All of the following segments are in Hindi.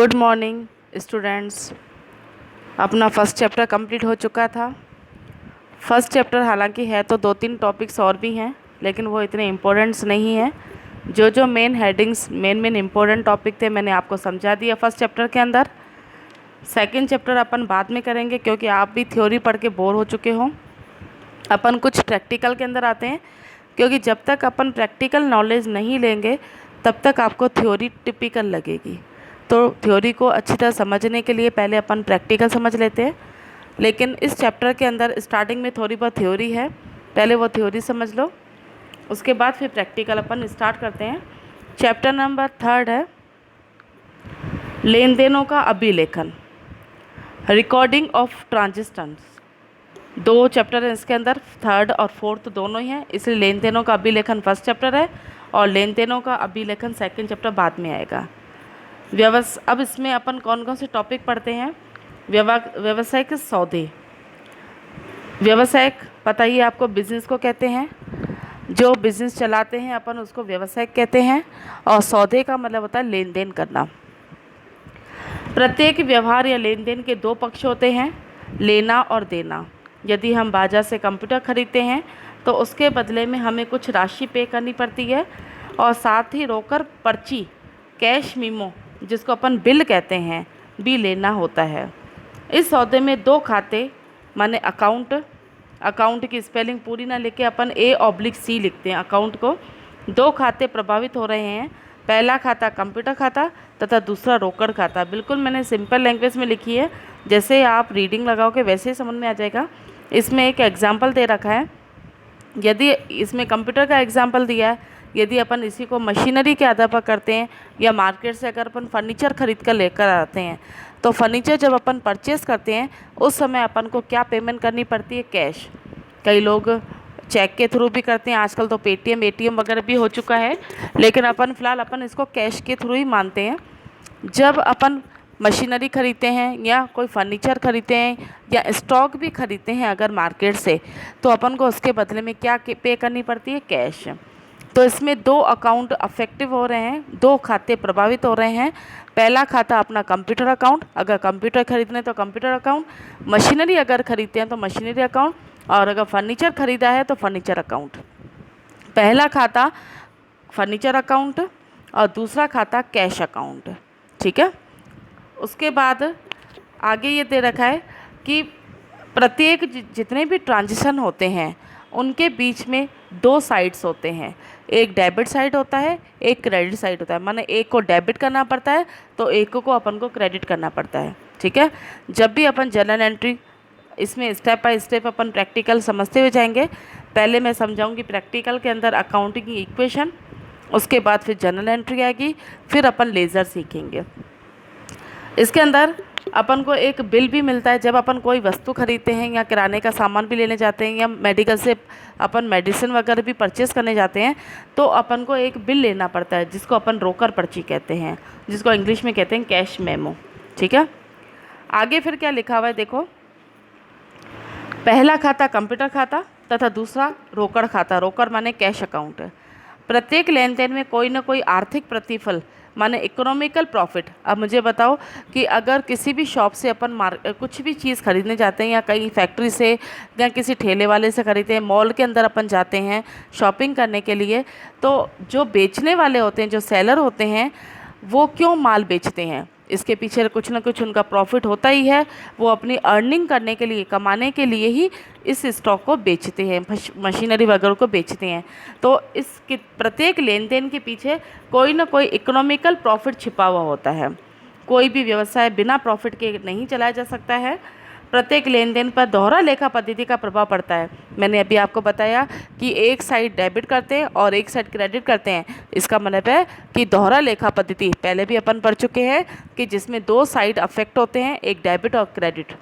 Good morning students. अपना फर्स्ट चैप्टर कंप्लीट हो चुका था। फर्स्ट चैप्टर हालांकि है तो 2-3 टॉपिक्स और भी हैं, लेकिन वो इतने इम्पोर्टेंट्स नहीं हैं। जो main headings main important topic थे मैंने आपको समझा दिया फर्स्ट चैप्टर के अंदर। सेकंड चैप्टर अपन बाद में करेंगे, क्योंकि आप भी थ्योरी पढ़ के बोर हो चुके हो। अपन कुछ प्रैक्टिकल के अंदर आते हैं, क्योंकि जब तक अपन प्रैक्टिकल नॉलेज नहीं लेंगे तब तक आपको थ्योरी टिपिकल लगेगी। तो थ्योरी को अच्छी तरह समझने के लिए पहले अपन प्रैक्टिकल समझ लेते हैं। लेकिन इस चैप्टर के अंदर स्टार्टिंग में थोड़ी बहुत थ्योरी है, पहले वो थ्योरी समझ लो, उसके बाद फिर प्रैक्टिकल अपन स्टार्ट करते हैं। चैप्टर नंबर 3 है लेन देनों का अभिलेखन, रिकॉर्डिंग ऑफ ट्रांजेक्शंस। 2 चैप्टर हैं इसके अंदर, 3rd और 4th दोनों ही हैं, इसलिए लेन देनों का अभिलेखन फर्स्ट चैप्टर है और लेन देनों का अभिलेखन सेकंड चैप्टर बाद में आएगा। अब इसमें अपन कौन कौन से टॉपिक पढ़ते हैं। व्यवसायिक सौदे। व्यवसायिक पता ही है आपको, बिजनेस को कहते हैं। जो बिजनेस चलाते हैं अपन उसको व्यवसायिक कहते हैं। और सौदे का मतलब होता है लेन देन करना। प्रत्येक व्यवहार या लेन देन के 2 पक्ष होते हैं, लेना और देना। यदि हम बाजार से कंप्यूटर खरीदते हैं तो उसके बदले में हमें कुछ राशि पे करनी पड़ती है, और साथ ही रोकड़ पर्ची, कैश मीमो जिसको अपन बिल कहते हैं, भी लेना होता है। इस सौदे में 2 खाते माने अकाउंट की स्पेलिंग पूरी ना लिखे अपन A/C लिखते हैं अकाउंट को। 2 खाते प्रभावित हो रहे हैं। पहला खाता कंप्यूटर खाता तथा दूसरा रोकड़ खाता। बिल्कुल मैंने सिंपल लैंग्वेज में लिखी है, जैसे आप रीडिंग लगाओगे वैसे ही समझ में आ जाएगा। इसमें एक एग्जाम्पल दे रखा है, यदि इसमें कंप्यूटर का एग्जाम्पल दिया है, यदि अपन इसी को मशीनरी के आधार पर करते हैं या मार्केट से अगर अपन फर्नीचर खरीद कर लेकर आते हैं, तो फर्नीचर जब अपन परचेज़ करते हैं उस समय अपन को क्या पेमेंट करनी पड़ती है, कैश। कई लोग चेक के थ्रू भी करते हैं, आजकल तो पेटीएम ATM वगैरह भी हो चुका है, लेकिन अपन फ़िलहाल अपन इसको कैश के थ्रू ही मानते हैं। जब अपन मशीनरी खरीदते हैं या कोई फर्नीचर खरीदते हैं या स्टॉक भी खरीदते हैं अगर मार्केट से, तो अपन को उसके बदले में क्या पे करनी पड़ती है, कैश। तो इसमें 2 अकाउंट अफेक्टिव हो रहे हैं, 2 खाते प्रभावित हो रहे हैं। पहला खाता अपना कंप्यूटर अकाउंट, अगर कंप्यूटर खरीदना है तो कंप्यूटर अकाउंट, मशीनरी अगर खरीदते हैं तो मशीनरी अकाउंट, और अगर फर्नीचर खरीदा है तो फर्नीचर अकाउंट। पहला खाता फर्नीचर अकाउंट और दूसरा खाता कैश अकाउंट, ठीक है। उसके बाद आगे ये दे रखा है कि प्रत्येक जितने भी ट्रांजेक्शन होते हैं उनके बीच में 2 साइड्स होते हैं, एक डेबिट साइड होता है, एक क्रेडिट साइड होता है। माने एक को डेबिट करना पड़ता है तो एक को अपन को क्रेडिट करना पड़ता है, ठीक है। जब भी अपन जर्नल एंट्री, इसमें step by step upon practical समझते हुए जाएंगे। पहले मैं समझाऊंगी प्रैक्टिकल के अंदर अकाउंटिंग की इक्वेशन, उसके बाद फिर जर्नल एंट्री आएगी, फिर अपन लेज़र सीखेंगे। इसके अंदर अपन को एक बिल भी मिलता है जब अपन कोई वस्तु खरीदते हैं या किराने का सामान भी लेने जाते हैं या मेडिकल से अपन मेडिसिन वगैरह भी परचेज़ करने जाते हैं, तो अपन को एक बिल लेना पड़ता है जिसको अपन रोकड़ पर्ची कहते हैं, जिसको इंग्लिश में कहते हैं कैश मेमो, ठीक है। आगे फिर क्या लिखा हुआ है देखो, पहला खाता कंप्यूटर खाता तथा दूसरा रोकड़ खाता, रोकड़ माने कैश अकाउंट। प्रत्येक लेन देन में कोई ना कोई आर्थिक प्रतिफल माने इकोनॉमिकल प्रॉफिट। अब मुझे बताओ कि अगर किसी भी शॉप से अपन कुछ भी चीज़ खरीदने जाते हैं या कहीं फैक्ट्री से या किसी ठेले वाले से खरीदते हैं, मॉल के अंदर अपन जाते हैं शॉपिंग करने के लिए, तो जो बेचने वाले होते हैं, जो सेलर होते हैं, वो क्यों माल बेचते हैं, इसके पीछे कुछ ना कुछ उनका प्रॉफिट होता ही है। वो अपनी अर्निंग करने के लिए, कमाने के लिए ही इस स्टॉक को बेचते हैं, मशीनरी वगैरह को बेचते हैं। तो इसके प्रत्येक लेन देन के पीछे कोई ना कोई इकोनॉमिकल प्रॉफिट छिपा हुआ होता है। कोई भी व्यवसाय बिना प्रॉफिट के नहीं चलाया जा सकता है। प्रत्येक लेन देन पर दोहरा लेखा पद्धति का प्रभाव पड़ता है। मैंने अभी आपको बताया कि एक साइड डेबिट करते हैं और एक साइड क्रेडिट करते हैं। इसका मतलब है कि दोहरा लेखा पद्धति पहले भी अपन पढ़ चुके हैं कि जिसमें 2 साइड अफेक्ट होते हैं, एक डेबिट और क्रेडिट।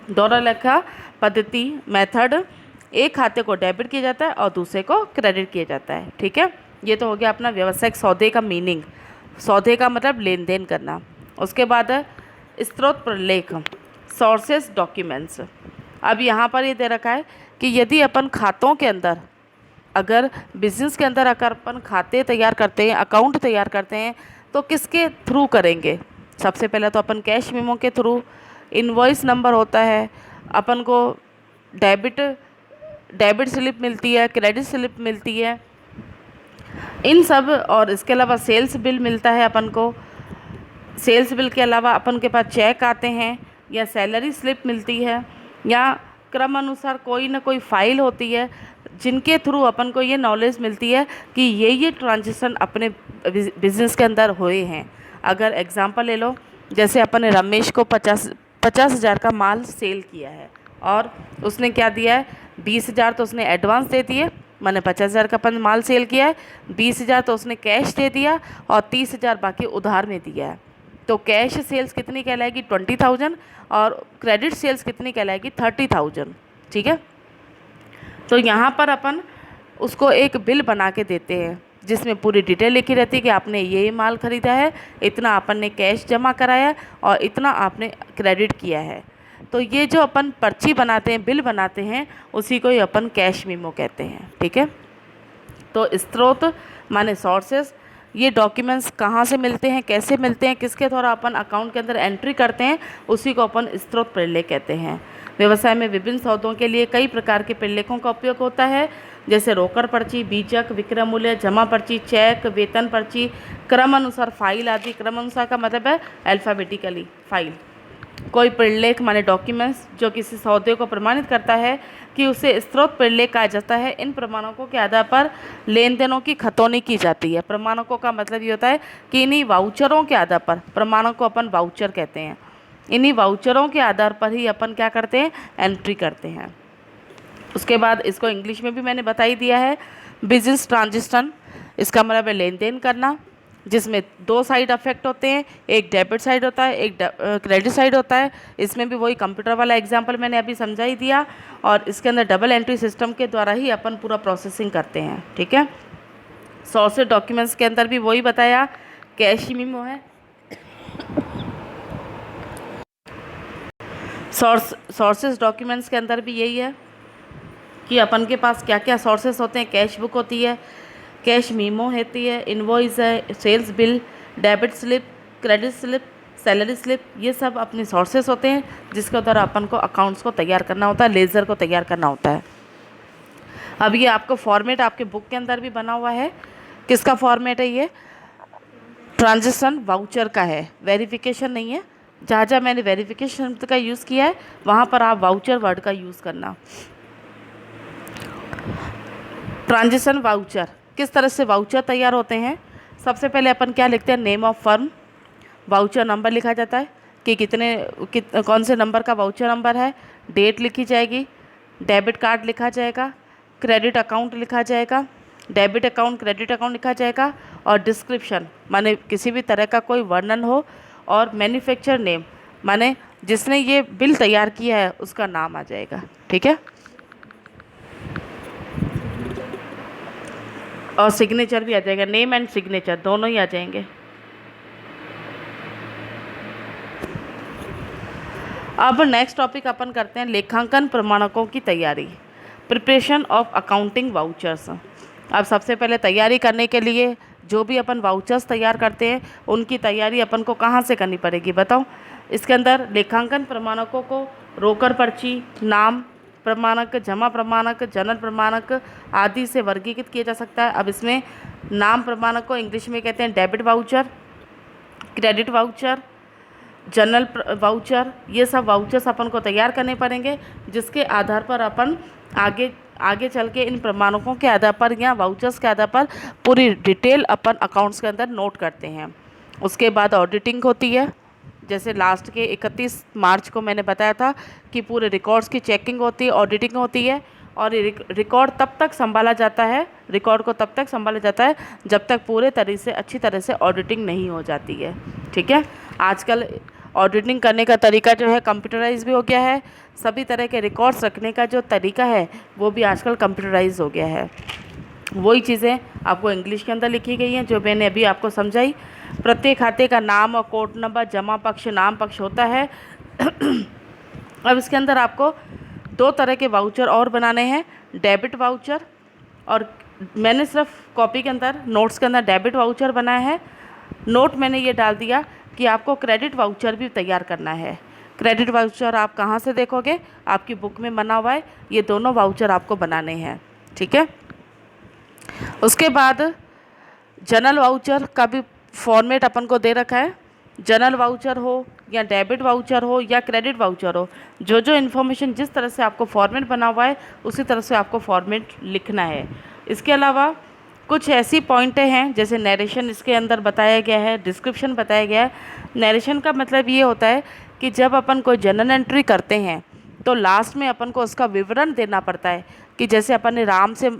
दोहरा लेखा पद्धति मेथड, एक खाते को डेबिट किया जाता है और दूसरे को क्रेडिट किया जाता है, ठीक है। ये तो हो गया अपना व्यवसायिक सौदे का मीनिंग। सौदे का मतलब लेन देन करना। उसके बाद स्रोत प्रलेख, सोर्सेस डॉक्यूमेंट्स। अब यहाँ पर ये दे रखा है कि यदि अपन खातों के अंदर, अगर बिजनेस के अंदर अगर अपन खाते तैयार करते हैं, अकाउंट तैयार करते हैं, तो किसके थ्रू करेंगे, सबसे पहले तो अपन कैश मेमो के थ्रू, इनवॉइस नंबर होता है, अपन को डेबिट डेबिट स्लिप मिलती है, क्रेडिट स्लिप मिलती है, इन सब, और इसके अलावा सेल्स बिल मिलता है अपन को। सेल्स बिल के अलावा अपन के पास चेक आते हैं या सैलरी स्लिप मिलती है, या क्रम अनुसार कोई ना कोई फाइल होती है जिनके थ्रू अपन को ये नॉलेज मिलती है कि ये ट्रांजेक्शन अपने बिजनेस के अंदर हुए हैं। अगर एग्जांपल ले लो, जैसे अपन ने रमेश को 50,000 का माल सेल किया है और उसने क्या दिया है, 20,000 तो उसने एडवांस दे दिए, मैंने 50,000 का अपन माल सेल किया है, 20,000 तो उसने कैश दे दिया और 30,000 बाकी उधार में दिया है। तो कैश सेल्स कितनी कहलाएगी, 20,000, और क्रेडिट सेल्स कितनी कहलाएगी, 30,000। ठीक है, तो यहाँ पर अपन उसको एक बिल बना के देते हैं जिसमें पूरी डिटेल लिखी रहती है कि आपने ये माल ख़रीदा है, इतना अपन ने कैश जमा कराया है और इतना आपने क्रेडिट किया है। तो ये जो अपन पर्ची बनाते हैं, बिल बनाते हैं, उसी को ही अपन कैश मेमो कहते हैं। ठीक है, तो स्रोत माने सोर्सेस, ये डॉक्यूमेंट्स कहाँ से मिलते हैं, कैसे मिलते हैं, किसके द्वारा अपन अकाउंट के अंदर एंट्री करते हैं, उसी को अपन स्रोत प्रलेख कहते हैं। व्यवसाय में विभिन्न सौदों के लिए कई प्रकार के प्रलेखों का उपयोग होता है, जैसे रोकड़ पर्ची, बीजक, विक्रय मूल्य, जमा पर्ची, चेक, वेतन पर्ची, क्रम अनुसार फाइल आदि। क्रम अनुसार का मतलब है अल्फ़ाबेटिकली फाइल। कोई प्रलेख माने डॉक्यूमेंट्स जो किसी सौदे को प्रमाणित करता है कि उसे स्रोत प्रलेख कहा जाता है। इन प्रमाणकों के आधार पर लेन देनों की खतौनी की जाती है। प्रमाणकों का मतलब ये होता है कि इन्हीं वाउचरों के आधार पर, प्रमाणक को अपन वाउचर कहते हैं, इन्हीं वाउचरों के आधार पर ही अपन क्या करते हैं, एंट्री करते हैं। उसके बाद इसको इंग्लिश में भी मैंने बता ही दिया है, बिजनेस ट्रांजेक्शन, इसका मतलब है लेन देन करना, जिसमें दो साइड अफेक्ट होते हैं, एक डेबिट साइड होता है, एक क्रेडिट साइड होता है। इसमें भी वही कंप्यूटर वाला एग्जांपल मैंने अभी समझा ही दिया, और इसके अंदर डबल एंट्री सिस्टम के द्वारा ही अपन पूरा प्रोसेसिंग करते हैं। ठीक है, सोर्सेज डॉक्यूमेंट्स के अंदर भी वही बताया, कैश मेमो है, सोर्सेज डॉक्यूमेंट्स के अंदर भी यही है कि अपन के पास क्या क्या सोर्सेस होते हैं। कैश बुक होती है, कैश मेमो होती है, इनवॉइस है, sales bill, debit slip, credit slip, salary slip, ये सब अपने सोर्सेस होते हैं जिसके द्वारा अपन को अकाउंट्स को तैयार करना होता है, लेज़र को तैयार करना होता है। अब ये आपको फॉर्मेट आपके बुक के अंदर भी बना हुआ है। किसका फॉर्मेट है ये, ट्रांजेक्शन वाउचर का है, वेरिफिकेशन नहीं है। जहाँ जहाँ मैंने वेरिफिकेशन शब्द का यूज़ किया है वहाँ पर आप वाउचर वर्ड का यूज़ करना। ट्रांजेक्शन वाउचर, किस तरह से वाउचर तैयार होते हैं। सबसे पहले अपन क्या लिखते हैं, name of firm, voucher number लिखा जाता है कि कौन से नंबर का वाउचर नंबर है, डेट लिखी जाएगी, डेबिट कार्ड लिखा जाएगा, क्रेडिट अकाउंट लिखा जाएगा, डेबिट अकाउंट क्रेडिट अकाउंट लिखा जाएगा, और डिस्क्रिप्शन माने किसी भी तरह का कोई वर्णन हो, और मैन्युफैक्चर नेम माने जिसने ये बिल तैयार किया है उसका नाम आ जाएगा। ठीक है, और सिग्नेचर भी आ जाएगा, नेम एंड सिग्नेचर दोनों ही आ जाएंगे। अब नेक्स्ट टॉपिक अपन करते हैं लेखांकन प्रमाणकों की तैयारी, प्रिपरेशन ऑफ अकाउंटिंग वाउचर्स। अब सबसे पहले तैयारी करने के लिए जो भी अपन वाउचर्स तैयार करते हैं उनकी तैयारी अपन को कहाँ से करनी पड़ेगी बताओ। इसके अंदर लेखांकन प्रमाणकों को रोकड़ पर्ची, नाम प्रमाणक, जमा प्रमाणक, जनरल प्रमाणक आदि से वर्गीकृत किया जा सकता है। अब इसमें नाम प्रमाणक को इंग्लिश में कहते हैं debit voucher, credit voucher, general voucher, ये सब वाउचर्स अपन को तैयार करने पड़ेंगे, जिसके आधार पर अपन आगे चल के इन प्रमाणकों के आधार पर या वाउचर्स के आधार पर पूरी डिटेल अपन अकाउंट्स के अंदर नोट करते हैं। उसके बाद ऑडिटिंग होती है, जैसे लास्ट के 31 मार्च को मैंने बताया था कि पूरे रिकॉर्ड्स की चेकिंग होती है, ऑडिटिंग होती है, और रिकॉर्ड तब तक संभाला जाता है, रिकॉर्ड को तब तक संभाला जाता है जब तक पूरे तरह से अच्छी तरह से ऑडिटिंग नहीं हो जाती है। ठीक है, आजकल ऑडिटिंग करने का तरीका जो है कंप्यूटराइज भी हो गया है, सभी तरह के रिकॉर्ड्स रखने का जो तरीका है वो भी आजकल कंप्यूटराइज हो गया है। वही चीज़ें आपको इंग्लिश के अंदर लिखी गई हैं जो मैंने अभी आपको समझाई। प्रत्येक खाते का नाम और कोड नंबर, जमा पक्ष, नाम पक्ष होता है। अब इसके अंदर आपको दो तरह के वाउचर और बनाने हैं, डेबिट वाउचर, और मैंने सिर्फ कॉपी के अंदर नोट्स के अंदर डेबिट वाउचर बनाया है। नोट मैंने ये डाल दिया कि आपको क्रेडिट वाउचर भी तैयार करना है। क्रेडिट वाउचर आप कहाँ से देखोगे, आपकी बुक में बना हुआ है, ये दोनों वाउचर आपको बनाने हैं, ठीक है। उसके बाद जनरल वाउचर का भी फॉर्मेट अपन को दे रखा है। जनरल वाउचर हो या डेबिट वाउचर हो या क्रेडिट वाउचर हो, जो जो इन्फॉर्मेशन जिस तरह से आपको फॉर्मेट बना हुआ है उसी तरह से आपको फॉर्मेट लिखना है। इसके अलावा कुछ ऐसी पॉइंटें हैं, जैसे नरेशन इसके अंदर बताया गया है, डिस्क्रिप्शन बताया गया है। नरेशन का मतलब ये होता है कि जब अपन कोई जर्नल एंट्री करते हैं तो लास्ट में अपन को उसका विवरण देना पड़ता है, कि जैसे अपन ने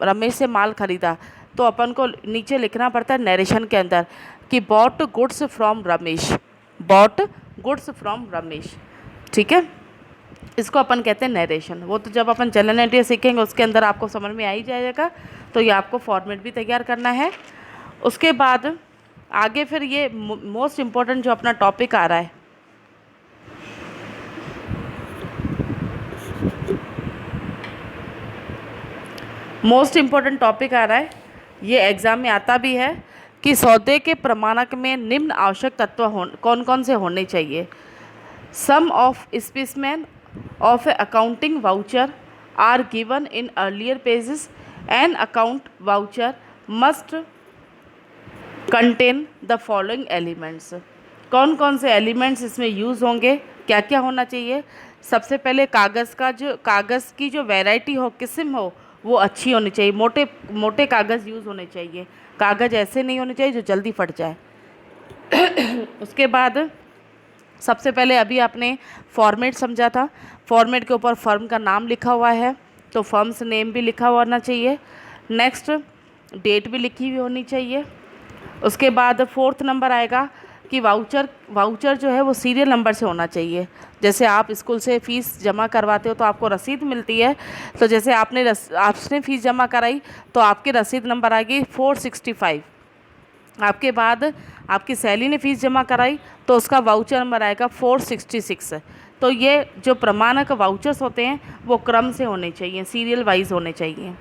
रमेश से माल ख़रीदा तो अपन को नीचे लिखना पड़ता है नरेशन के अंदर कि bought goods from Ramesh, bought goods from Ramesh, ठीक है। इसको अपन कहते हैं नरेशन। वो तो जब अपन जर्नल एंट्री सीखेंगे उसके अंदर आपको समझ में आ ही जाएगा। तो ये आपको फॉर्मेट भी तैयार करना है। उसके बाद आगे फिर ये मोस्ट इम्पोर्टेंट जो अपना टॉपिक आ रहा है, मोस्ट इम्पोर्टेंट टॉपिक आ रहा है, ये एग्ज़ाम में आता भी है कि सौदे के प्रमाणक में निम्न आवश्यक तत्व कौन कौन से होने चाहिए। Some of specimen of a accounting voucher are given in earlier pages and account voucher must contain the following elements. कौन कौन से एलिमेंट्स इसमें यूज़ होंगे, क्या क्या होना चाहिए। सबसे पहले कागज़ की जो वैरायटी हो, किस्म हो, वो अच्छी होनी चाहिए। मोटे मोटे कागज़ यूज़ होने चाहिए, कागज़ ऐसे नहीं होने चाहिए जो जल्दी फट जाए। उसके बाद सबसे पहले अभी आपने फॉर्मेट समझा था, फॉर्मेट के ऊपर फर्म का नाम लिखा हुआ है तो फर्म्स नेम भी लिखा हुआ होना चाहिए। नेक्स्ट डेट भी लिखी हुई होनी चाहिए। उसके बाद फोर्थ नंबर आएगा कि वाउचर जो है वो सीरियल नंबर से होना चाहिए। जैसे आप स्कूल से फ़ीस जमा करवाते हो तो आपको रसीद मिलती है, तो जैसे आपने फ़ीस जमा कराई तो आपकी रसीद नंबर आएगी 465। आपके बाद आपकी सैली ने फ़ीस जमा कराई तो उसका वाउचर नंबर आएगा 466। तो ये जो प्रमाणक वाउचर्स होते हैं वो क्रम से होने चाहिए, सीरियल वाइज होने चाहिए।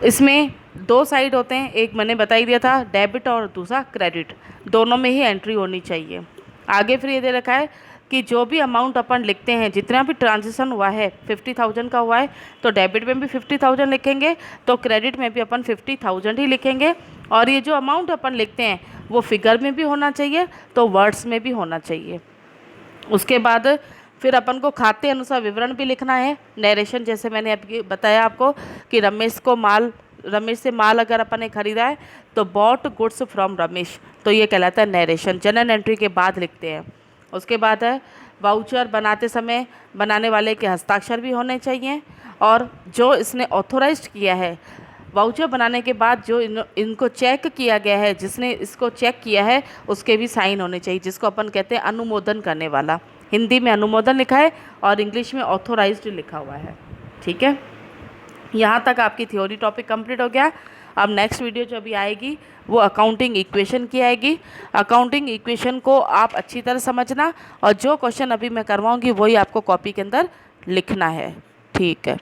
इसमें दो साइड होते हैं, एक मैंने बता ही दिया था डेबिट और दूसरा क्रेडिट, दोनों में ही एंट्री होनी चाहिए। आगे फिर ये दे रखा है कि जो भी अमाउंट अपन लिखते हैं, जितना भी ट्रांजेक्शन हुआ है 50,000 का हुआ है तो डेबिट में भी 50,000 लिखेंगे, तो क्रेडिट में भी अपन 50,000 ही लिखेंगे। और ये जो अमाउंट अपन लिखते हैं वो फिगर में भी होना चाहिए तो वर्ड्स में भी होना चाहिए। उसके बाद फिर अपन को खाते अनुसार विवरण भी लिखना है। नरेशन जैसे मैंने अभी बताया आपको कि रमेश से माल अगर अपन ने ख़रीदा है तो बॉट गुड्स फ्रॉम रमेश, तो ये कहलाता है नरेशन, जनरल एंट्री के बाद लिखते हैं। उसके बाद है वाउचर बनाते समय बनाने वाले के हस्ताक्षर भी होने चाहिए, और जो इसने ऑथोराइज्ड किया है वाउचर बनाने के बाद जो इनको चेक किया गया है, जिसने इसको चेक किया है उसके भी साइन होने चाहिए, जिसको अपन कहते हैं अनुमोदन करने वाला। हिंदी में अनुमोदन लिखा है और इंग्लिश में ऑथोराइज्ड लिखा हुआ है, ठीक है। यहाँ तक आपकी थ्योरी टॉपिक कंप्लीट हो गया। अब नेक्स्ट वीडियो जो अभी आएगी वो अकाउंटिंग इक्वेशन की आएगी। अकाउंटिंग इक्वेशन को आप अच्छी तरह समझना, और जो क्वेश्चन अभी मैं करवाऊँगी वही आपको कॉपी के अंदर लिखना है, ठीक है।